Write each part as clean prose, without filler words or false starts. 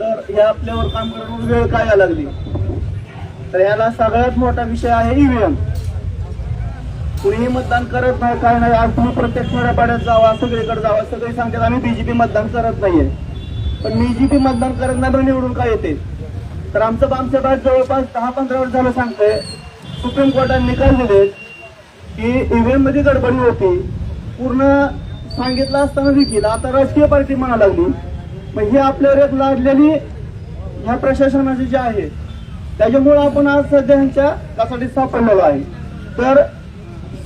तर हे आपल्यावर काम करून वेळ काय यायला लागली. तर याला सगळ्यात मोठा विषय आहे ईव्हीएम. कुणीही मतदान करत नाही, काय नाही. आज तुम्ही प्रत्येक खेड्यापाड्यात जावा, सगळीकडे जावा, सगळे सांगतात आम्ही बीजेपी मतदान करत नाहीये. पण बीजेपी मतदान करत नाही निवडून काय येते. तर आमचं बामसेपाट जवळपास 10-15 वर्ष झालं सांगतोय, सुप्रीम कोर्टाने निकाल दिले की ईव्हीएम मध्ये गडबडी होती. पूर्ण सांगितलं असताना देखील आता राजकीय पार्टी म्हणा लागली. मग ही आपल्यावर एक लादलेली ह्या प्रशासनाची जे आहे त्याच्यामुळे आपण आज सध्या ह्यांच्या त्यासाठी सापडलेलो आहे. तर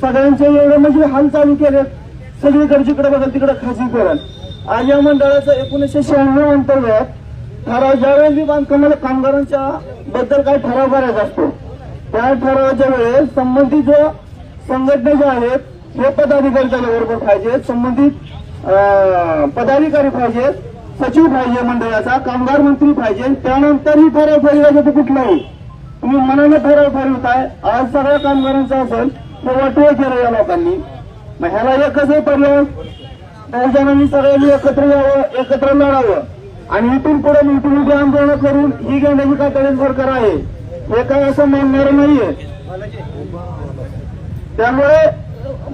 सगळ्यांचे एवढे म्हणजे हाल चालू केले, सगळीकडे जिकडे बघाल तिकडे खासगीकरण. आज या मंडळाचं 1996 अंतर्गत ठराव ज्यावेळेस बी बांधकामाला कामगारांच्या बद्दल काही ठराव करायचा असतो, त्या ठरावाच्या वेळेस संबंधित जो संघटना ज्या आहेत हे पदाधिकारी त्याच्याबरोबर पाहिजेत, संबंधित पदाधिकारी पाहिजेत, सचिव पाहिजे मंडळाचा, कामगार मंत्री पाहिजे. त्यानंतर ही ठराव ठरवायचं कुठलाही तुम्ही मनाने ठराव ठरवताय. आज सगळ्या कामगारांचा असेल तो वाटोळ केलं या लोकांनी. मग ह्याला एकच आहे पर्याय, बहुजनांनी सगळ्यांनी एकत्र यावं, एकत्र लढावं आणि इथून पुढे मोठी मोठी आंदोलनं करून ही घेण्याची काय तरी सरकार आहे हे काय असं मानणार नाहीये. त्यामुळे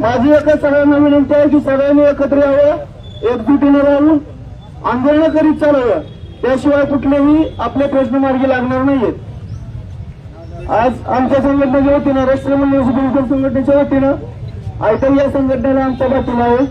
माझी एकच सगळ्यांना विनंती आहे की सगळ्यांनी एकत्र यावं, एकजुटीने राहून आंदोलन करीत चालावं. त्याशिवाय कुठलेही आपले प्रश्न मार्गी लागणार नाहीयेत. आज आमच्या संघटनेच्या वतीनं, राष्ट्रीय महिला संघटनेच्या वतीनं आयतर या संघटनेला आमच्या पाठिंबा आहे.